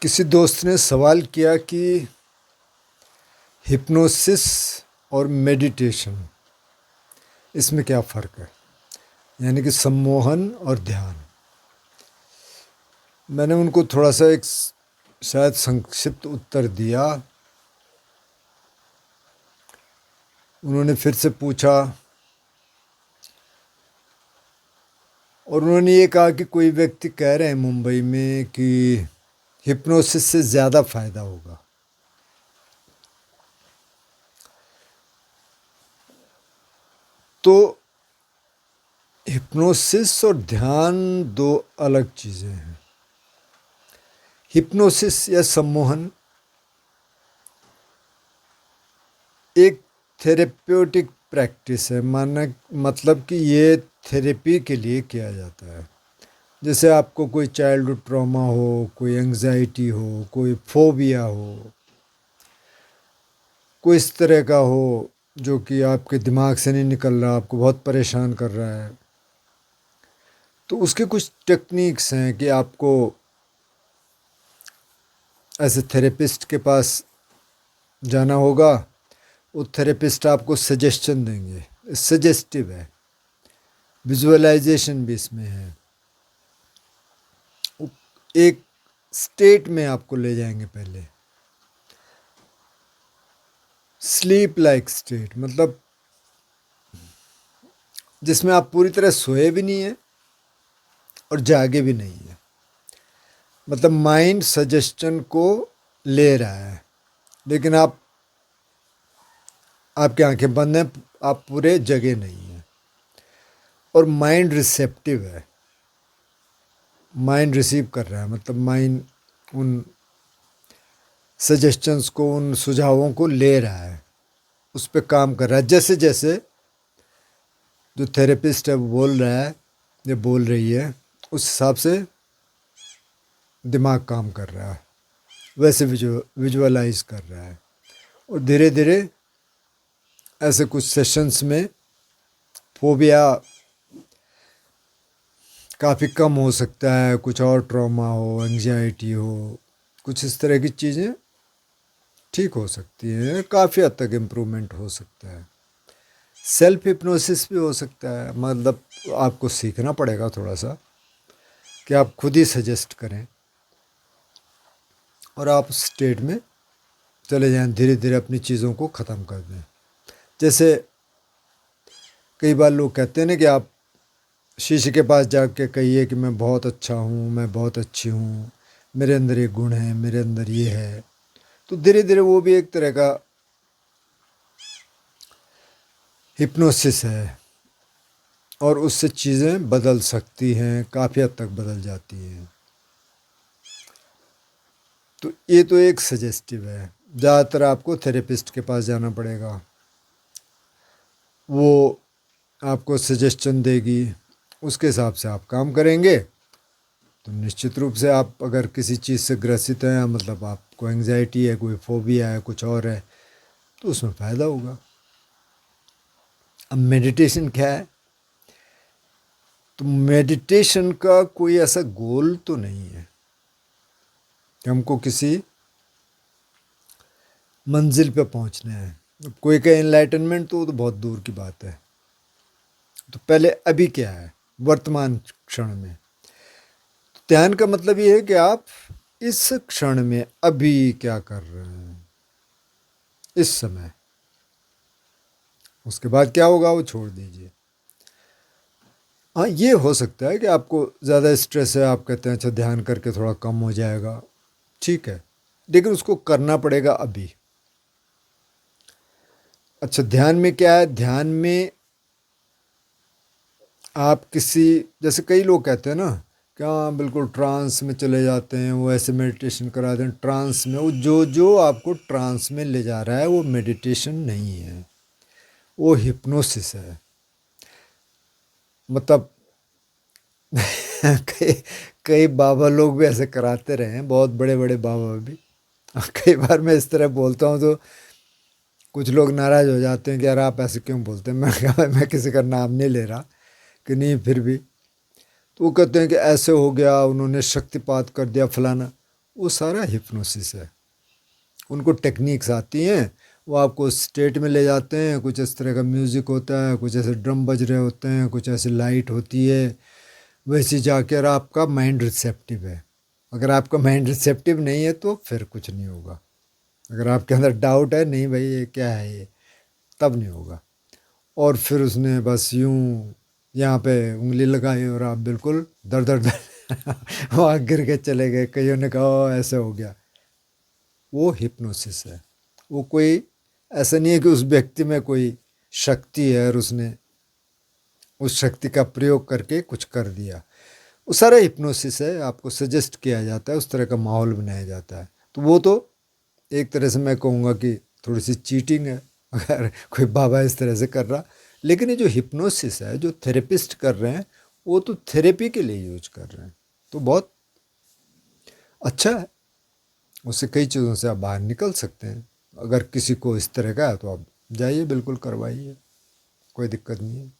किसी दोस्त ने सवाल किया कि हिप्नोसिस और मेडिटेशन इसमें क्या फ़र्क है, यानी कि सम्मोहन और ध्यान। मैंने उनको थोड़ा सा एक शायद संक्षिप्त उत्तर दिया। उन्होंने फिर से पूछा और उन्होंने ये कहा कि कोई व्यक्ति कह रहे हैं मुंबई में कि हिप्नोसिस से ज़्यादा फ़ायदा होगा। तो हिप्नोसिस और ध्यान दो अलग चीज़ें हैं। हिप्नोसिस या सम्मोहन एक थेरेप्यूटिक प्रैक्टिस है, माना मतलब कि ये थेरेपी के लिए किया जाता है। जैसे आपको कोई चाइल्डहुड ट्रॉमा हो, कोई एंग्जाइटी हो, कोई फोबिया हो, कोई इस तरह का हो जो कि आपके दिमाग से नहीं निकल रहा, आपको बहुत परेशान कर रहा है, तो उसके कुछ टेक्निक्स हैं कि आपको ऐसे थेरेपिस्ट के पास जाना होगा। वो थेरेपिस्ट आपको सजेशन देंगे, सजेस्टिव है, विजुअलाइजेशन भी इसमें है। एक स्टेट में आपको ले जाएंगे, पहले स्लीप लाइक स्टेट, मतलब जिसमें आप पूरी तरह सोए भी नहीं हैं और जागे भी नहीं हैं। मतलब माइंड सजेशन को ले रहा है, लेकिन आपकी आंखें बंद हैं, आप पूरे जगे नहीं हैं। और माइंड रिसेप्टिव है, माइंड रिसीव कर रहा है, मतलब माइंड उन सजेशंस को, उन सुझावों को ले रहा है, उस पर काम कर रहा है। जैसे जैसे जो थेरेपिस्ट है वो बोल रहा है या बोल रही है, उस हिसाब से दिमाग काम कर रहा है, वैसे विजुअलाइज कर रहा है। और धीरे धीरे ऐसे कुछ सेशंस में फोबिया काफ़ी कम हो सकता है, कुछ और ट्रॉमा हो, एंग्जाइटी हो, कुछ इस तरह की चीज़ें ठीक हो सकती हैं, काफ़ी हद तक इम्प्रूवमेंट हो सकता है। सेल्फ हिप्नोसिस भी हो सकता है, मतलब आपको सीखना पड़ेगा थोड़ा सा कि आप खुद ही सजेस्ट करें और आप उस स्टेट में चले जाएं, धीरे धीरे अपनी चीज़ों को ख़त्म कर दें। जैसे कई बार लोग कहते हैं ना कि आप शीशे के पास जाके कहिए कि मैं बहुत अच्छा हूँ, मैं बहुत अच्छी हूँ, मेरे अंदर ये गुण है, मेरे अंदर ये है। तो धीरे धीरे वो भी एक तरह का हिप्नोसिस है और उससे चीज़ें बदल सकती हैं, काफ़ी हद तक बदल जाती हैं। तो ये तो एक सजेस्टिव है। ज़्यादातर आपको थेरेपिस्ट के पास जाना पड़ेगा, वो आपको सजेशन देगी, उसके हिसाब से आप काम करेंगे तो निश्चित रूप से आप अगर किसी चीज़ से ग्रसित हैं, मतलब आपको एंग्जाइटी है, कोई फोबिया है, कुछ और है, तो उसमें फ़ायदा होगा। अब मेडिटेशन क्या है? तो मेडिटेशन का कोई ऐसा गोल तो नहीं है कि हमको किसी मंजिल पे पहुंचना है। अब कोई कहे एनलाइटनमेंट, तो वो तो बहुत दूर की बात है। तो पहले अभी क्या है, वर्तमान क्षण में। ध्यान का मतलब ये है कि आप इस क्षण में अभी क्या कर रहे हैं, इस समय। उसके बाद क्या होगा वो छोड़ दीजिए। हाँ, ये हो सकता है कि आपको ज़्यादा स्ट्रेस है, आप कहते हैं अच्छा ध्यान करके थोड़ा कम हो जाएगा, ठीक है, लेकिन उसको करना पड़ेगा अभी। अच्छा, ध्यान में क्या है? ध्यान में आप किसी, जैसे कई लोग कहते हैं ना कि हाँ बिल्कुल ट्रांस में चले जाते हैं, वो ऐसे मेडिटेशन कराते हैं ट्रांस में। वो जो जो आपको ट्रांस में ले जा रहा है वो मेडिटेशन नहीं है, वो हिप्नोसिस है। मतलब कई कई बाबा लोग भी ऐसे कराते रहे हैं, बहुत बड़े बड़े बाबा भी। कई बार मैं इस तरह बोलता हूँ तो कुछ लोग नाराज़ हो जाते हैं कि यार आप ऐसे क्यों बोलते हैं। मैं कहा मैं किसी का नाम नहीं ले रहा कि नहीं, फिर भी तो वो कहते हैं कि ऐसे हो गया, उन्होंने शक्तिपात कर दिया फलाना। वो सारा हिप्नोसिस है। उनको टेक्निक्स आती हैं, वो आपको स्टेट में ले जाते हैं। कुछ इस तरह का म्यूज़िक होता है, कुछ ऐसे ड्रम बज रहे होते हैं, कुछ ऐसे लाइट होती है, वैसे जाकर आपका माइंड रिसेप्टिव है। अगर आपका माइंड रिसेप्टिव नहीं है तो फिर कुछ नहीं होगा। अगर आपके अंदर डाउट है, नहीं भाई ये क्या है ये, तब नहीं होगा। और फिर उसने बस यूं यहाँ पे उंगली लगाई और आप बिल्कुल दर दर दर वहाँ गिर के चले गए। कईयों ने कहा "ओ, ऐसे हो गया"। वो हिप्नोसिस है। वो कोई ऐसा नहीं है कि उस व्यक्ति में कोई शक्ति है और उसने उस शक्ति का प्रयोग करके कुछ कर दिया। वो सारा हिप्नोसिस है। आपको सजेस्ट किया जाता है, उस तरह का माहौल बनाया जाता है। तो वो तो एक तरह से मैं कहूँगा कि थोड़ी सी चीटिंग है अगर कोई बाबा इस तरह से कर रहा। लेकिन ये जो हिप्नोसिस है, जो थेरेपिस्ट कर रहे हैं, वो तो थेरेपी के लिए यूज कर रहे हैं, तो बहुत अच्छा है। उससे कई चीज़ों से आप बाहर निकल सकते हैं। अगर किसी को इस तरह का है तो आप जाइए, बिल्कुल करवाइए, कोई दिक्कत नहीं है।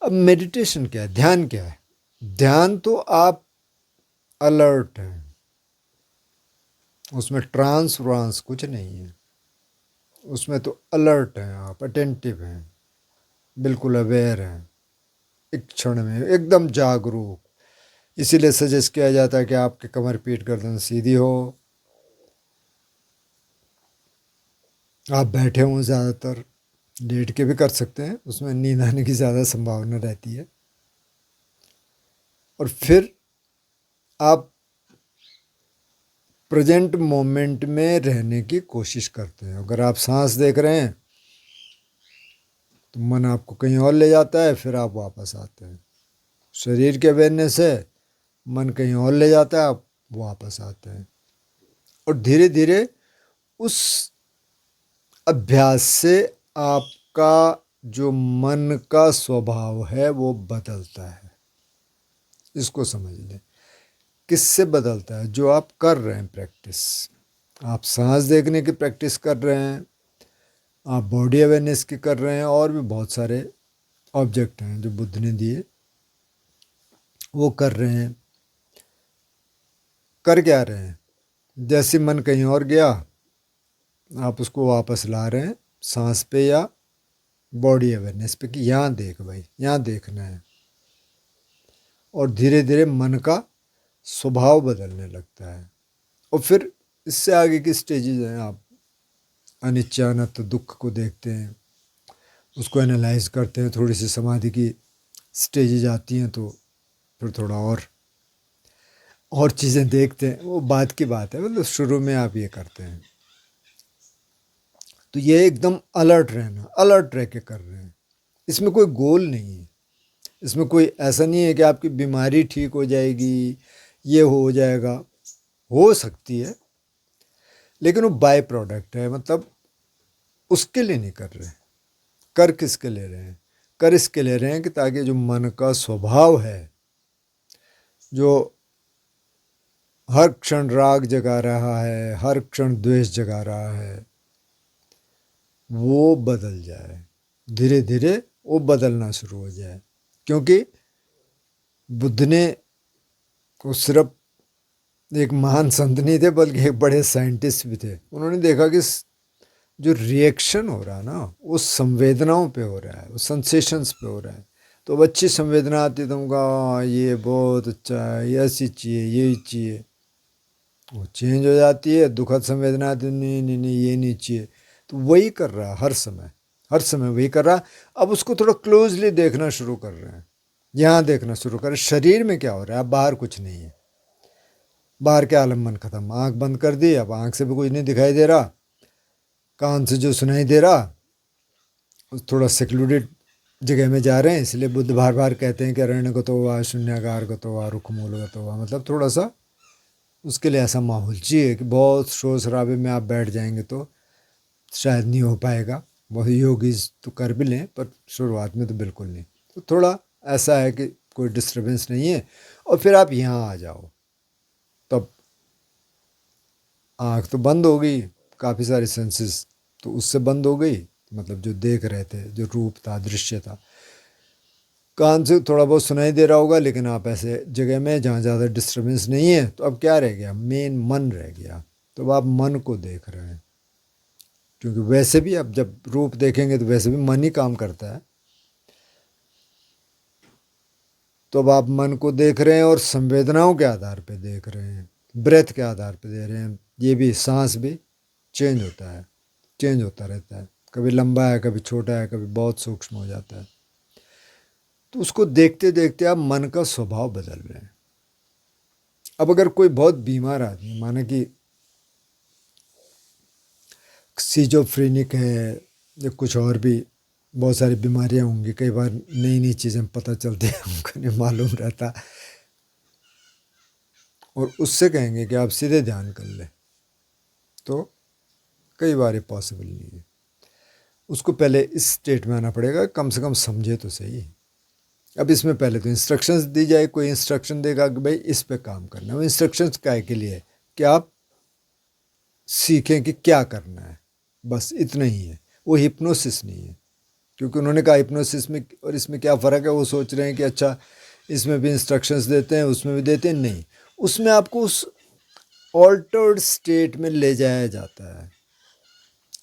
अब मेडिटेशन क्या है, ध्यान क्या है? ध्यान तो आप अलर्ट हैं, उसमें ट्रांस व्रांस कुछ नहीं है। उसमें तो अलर्ट हैं, आप अटेंटिव हैं, बिल्कुल अवेयर हैं, एक क्षण में एकदम जागरूक। इसीलिए सजेस्ट किया जाता है कि आपके कमर पीठ गर्दन सीधी हो, आप बैठे हों, ज़्यादातर लेट के भी कर सकते हैं, उसमें नींद आने की ज़्यादा संभावना रहती है। और फिर आप प्रेजेंट मोमेंट में रहने की कोशिश करते हैं। अगर आप सांस देख रहे हैं तो मन आपको कहीं और ले जाता है, फिर आप वापस आते हैं। शरीर के अवेयरनेस है, मन कहीं और ले जाता है, आप वापस आते हैं। और धीरे धीरे उस अभ्यास से आपका जो मन का स्वभाव है वो बदलता है। इसको समझ लें। किससे बदलता है? जो आप कर रहे हैं प्रैक्टिस। आप सांस देखने की प्रैक्टिस कर रहे हैं, आप बॉडी अवेयरनेस की कर रहे हैं, और भी बहुत सारे ऑब्जेक्ट हैं जो बुद्ध ने दिए, वो कर रहे हैं। कर क्या रहे हैं? जैसे मन कहीं और गया, आप उसको वापस ला रहे हैं सांस पे या बॉडी अवेयरनेस पे कि यहाँ देख भाई, यहाँ देखना है। और धीरे धीरे मन का स्वभाव बदलने लगता है। और फिर इससे आगे की स्टेजेस हैं। आप अनिच्छा अनंत दुख को देखते हैं, उसको एनालाइज करते हैं। थोड़ी सी समाधि की स्टेजेज आती हैं तो फिर थोड़ा और चीज़ें देखते हैं। वो बात की बात है, मतलब शुरू में आप ये करते हैं। तो ये एकदम अलर्ट रहना, अलर्ट रह के कर रहे हैं। इसमें कोई गोल नहीं है। इसमें कोई ऐसा नहीं है कि आपकी बीमारी ठीक हो जाएगी, ये हो जाएगा। हो सकती है, लेकिन वो बाय प्रोडक्ट है। मतलब उसके लिए नहीं कर रहे। कर किसके ले रहे हैं? कर इसके ले रहे हैं कि ताकि जो मन का स्वभाव है, जो हर क्षण राग जगा रहा है, हर क्षण द्वेष जगा रहा है, वो बदल जाए। धीरे धीरे वो बदलना शुरू हो जाए। क्योंकि बुद्ध ने वो सिर्फ एक महान संत नहीं थे, बल्कि एक बड़े साइंटिस्ट भी थे। उन्होंने देखा कि जो रिएक्शन हो रहा है ना, वो संवेदनाओं पे हो रहा है, वो सेंसेशंस पे हो रहा है। तो अब अच्छी संवेदना आती है, तुमका ये बहुत अच्छा है, ये ऐसी चाहिए, यही चाहिए, वो चेंज हो जाती है। दुखद संवेदना आती है, नहीं नहीं नहीं ये नहीं चाहिए। तो वही कर रहा है हर समय, हर समय वही कर रहा है। अब उसको थोड़ा क्लोजली देखना शुरू कर रहे हैं, यहाँ देखना शुरू करें शरीर में क्या हो रहा है। अब बाहर कुछ नहीं है, बाहर के आलम्बन खत्म। आंख बंद कर दी, अब आंख से भी कुछ नहीं दिखाई दे रहा, कान से जो सुनाई दे रहा, थोड़ा सेक्लूडेड जगह में जा रहे हैं। इसलिए बुद्ध बार बार कहते हैं कि अरण्यगतो वा शून्यागारगतो वा रुखमूलगतो वा, मतलब थोड़ा सा उसके लिए ऐसा माहौल चाहिए कि बहुत शोर शराबे में आप बैठ जाएंगे तो शायद नहीं हो पाएगा। बहुत योगी तो कर भी लें, पर शुरुआत में तो बिल्कुल नहीं। तो थोड़ा ऐसा है कि कोई डिस्टर्बेंस नहीं है। और फिर आप यहाँ आ जाओ, तब आँख तो बंद हो गई, काफ़ी सारी सेंसेस तो उससे बंद हो गई। मतलब जो देख रहे थे, जो रूप था, दृश्य था, कान से थोड़ा बहुत सुनाई दे रहा होगा, लेकिन आप ऐसे जगह में जहाँ ज़्यादा डिस्टर्बेंस नहीं है, तो अब क्या रह गया, मेन मन रह गया। तो अब आप मन को देख रहे हैं, क्योंकि वैसे भी अब जब रूप देखेंगे तो वैसे भी मन ही काम करता है। तो अब आप मन को देख रहे हैं और संवेदनाओं के आधार पे देख रहे हैं, ब्रेथ के आधार पे दे रहे हैं। ये भी सांस भी चेंज होता है, चेंज होता रहता है, कभी लंबा है, कभी छोटा है, कभी बहुत सूक्ष्म हो जाता है। तो उसको देखते देखते आप मन का स्वभाव बदल रहे हैं। अब अगर कोई बहुत बीमार आदमी, माने कि सीजोफ्रेनिक है या कुछ और भी बहुत सारी बीमारियां होंगी, कई बार नई नई चीज़ें पता चलती हैं, हमको नहीं मालूम रहता, और उससे कहेंगे कि आप सीधे ध्यान कर ले, तो कई बार ये पॉसिबल नहीं है। उसको पहले इस स्टेट में आना पड़ेगा, कम से कम समझे तो सही। अब इसमें पहले तो इंस्ट्रक्शंस दी जाए, कोई इंस्ट्रक्शन देगा कि भाई इस पे काम करना है, वो इंस्ट्रक्शंस काय के लिए, कि आप सीखें कि क्या करना है, बस इतना ही है। वो हिप्नोसिस नहीं है, क्योंकि उन्होंने कहा हिप्नोसिस में और इसमें क्या फ़र्क है। वो सोच रहे हैं कि अच्छा इसमें भी इंस्ट्रक्शंस देते हैं, उसमें भी देते हैं, नहीं, उसमें आपको उस ऑल्टर्ड स्टेट में ले जाया जाता है,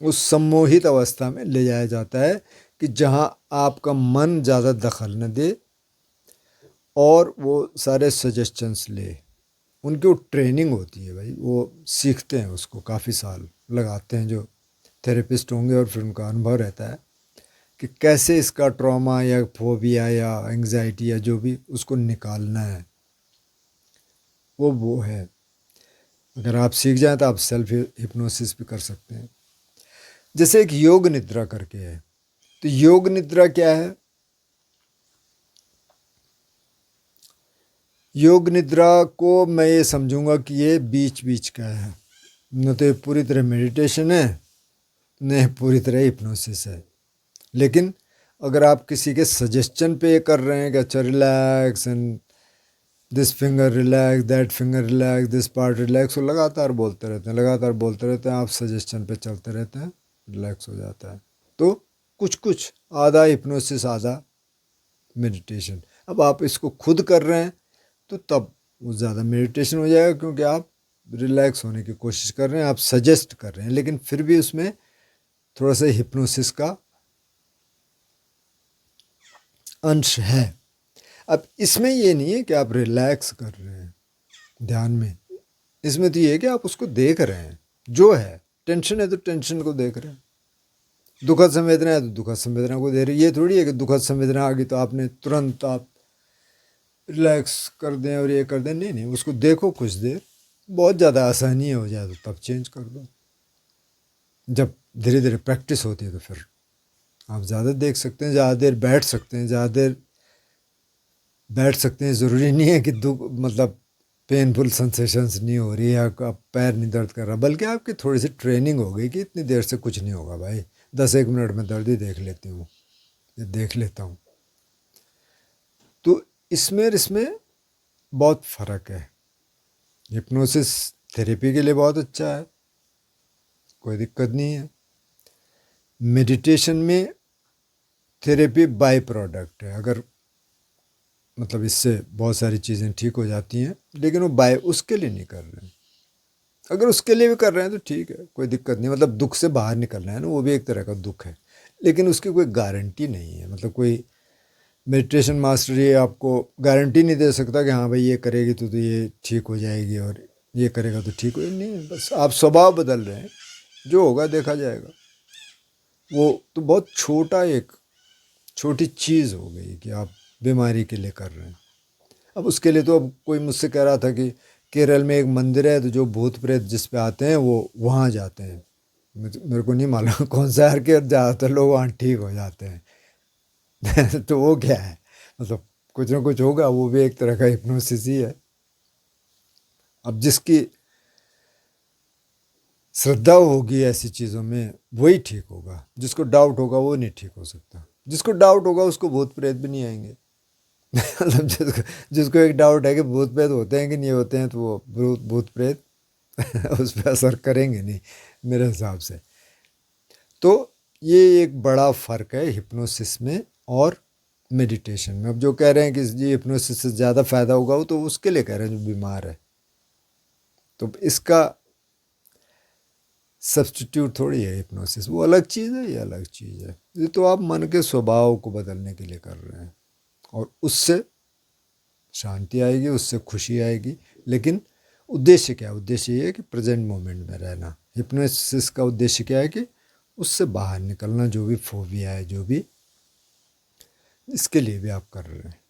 उस सम्मोहित अवस्था में ले जाया जाता है, कि जहाँ आपका मन ज़्यादा दखल न दे और वो सारे सजेशंस ले। उनकी वो ट्रेनिंग होती है भाई, वो सीखते हैं, उसको काफ़ी साल लगाते हैं जो थेरेपिस्ट होंगे, और फिर उनका अनुभव रहता है कि कैसे इसका ट्रॉमा या फोबिया या एंग्जाइटी या जो भी उसको निकालना है। वो है, अगर आप सीख जाएं तो आप सेल्फ हिप्नोसिस भी कर सकते हैं। जैसे एक योग निद्रा करके है, तो योग निद्रा क्या है? योग निद्रा को मैं ये समझूंगा कि ये बीच बीच का है, न तो ये पूरी तरह मेडिटेशन है, न पूरी तरह हिप्नोसिस है। लेकिन अगर आप किसी के सजेशन पे कर रहे हैं कि अच्छा relax and this finger relax, that finger relax, this part relax, वो लगातार बोलते रहते हैं, लगातार बोलते रहते हैं, आप सजेशन पे चलते रहते हैं, रिलैक्स हो जाता है। तो कुछ कुछ आधा हिप्नोसिस आधा मेडिटेशन। अब आप इसको खुद कर रहे हैं तो तब वो ज़्यादा मेडिटेशन हो जाएगा, क्योंकि आप रिलैक्स होने की कोशिश कर रहे हैं, आप सजेस्ट कर रहे हैं, लेकिन फिर भी उसमें थोड़ा सा हिप्नोसिस का अंश है। अब इसमें ये नहीं है कि आप रिलैक्स कर रहे हैं ध्यान में, इसमें तो ये है कि आप उसको देख रहे हैं जो है। टेंशन है तो टेंशन को देख रहे हैं, दुखद संवेदना है तो दुखद संवेदना को दे रहे हैं। ये थोड़ी है कि दुखद संवेदना आ गई तो आपने तुरंत आप रिलैक्स कर दें और ये कर दें, नहीं नहीं, उसको देखो कुछ देर, बहुत ज़्यादा आसानी हो जाए तो तब चेंज कर दो। जब धीरे धीरे प्रैक्टिस होती है तो फिर आप ज़्यादा देख सकते हैं, ज़्यादा देर बैठ सकते हैं, ज़्यादा देर बैठ सकते हैं। ज़रूरी नहीं है कि दुख मतलब पेनफुल सेंसेशंस नहीं हो रही है, आपका पैर नहीं दर्द कर रहा, बल्कि आपकी थोड़ी सी ट्रेनिंग हो गई कि इतनी देर से कुछ नहीं होगा भाई, 10-1 मिनट में दर्द ही देख लेती हूँ, ये देख लेता हूँ। तो इसमें और इसमें बहुत फ़र्क है। हिप्नोसिस थेरेपी के लिए बहुत अच्छा है, कोई दिक्कत नहीं है। मेडिटेशन में थेरेपी बाय प्रोडक्ट है, अगर मतलब इससे बहुत सारी चीज़ें ठीक हो जाती हैं, लेकिन वो बाय उसके लिए नहीं कर रहे हैं। अगर उसके लिए भी कर रहे हैं तो ठीक है, कोई दिक्कत नहीं, मतलब दुख से बाहर निकलना है ना, वो भी एक तरह का दुख है, लेकिन उसकी कोई गारंटी नहीं है। मतलब कोई मेडिटेशन मास्टर ये आपको गारंटी नहीं दे सकता कि हाँ भाई ये करेगी तो ये ठीक हो जाएगी और ये करेगा तो ठीक हो, नहीं, बस आप स्वभाव बदल रहे हैं, जो होगा देखा जाएगा। वो तो बहुत छोटा एक छोटी चीज़ हो गई कि आप बीमारी के लिए कर रहे हैं। अब उसके लिए तो अब कोई मुझसे कह रहा था कि केरल में एक मंदिर है, तो जो भूत प्रेत जिस पे आते हैं वो वहाँ जाते हैं। मेरे को नहीं मालूम कौन सा, हर के ज़्यादातर लोग वहाँ ठीक हो जाते हैं। तो वो क्या है, मतलब कुछ ना कुछ होगा, वो भी एक तरह का हिप्नोसिस ही है। अब जिसकी श्रद्धा होगी ऐसी चीज़ों में वही ठीक होगा, जिसको डाउट होगा वो नहीं ठीक हो सकता। जिसको डाउट होगा उसको भूत प्रेत भी नहीं आएंगे। मतलब जिसको एक डाउट है कि भूत प्रेत होते हैं कि नहीं होते हैं, तो वो भूत प्रेत उस पर असर करेंगे नहीं मेरे हिसाब से। तो ये एक बड़ा फ़र्क है हिप्नोसिस में और मेडिटेशन में। अब जो कह रहे हैं कि जी हिप्नोसिस से ज़्यादा फ़ायदा होगा, वो तो उसके लिए कह रहे हैं जो बीमार है। तो इसका सब्स्टिट्यूट थोड़ी है हिप्नोसिस, वो अलग चीज़ है, ये अलग चीज़ है। ये तो आप मन के स्वभाव को बदलने के लिए कर रहे हैं, और उससे शांति आएगी, उससे खुशी आएगी। लेकिन उद्देश्य क्या है? उद्देश्य ये है कि प्रेजेंट मोमेंट में रहना। हिप्नोसिस का उद्देश्य क्या है कि उससे बाहर निकलना, जो भी फोबिया है, जो भी, इसके लिए भी आप कर रहे हैं।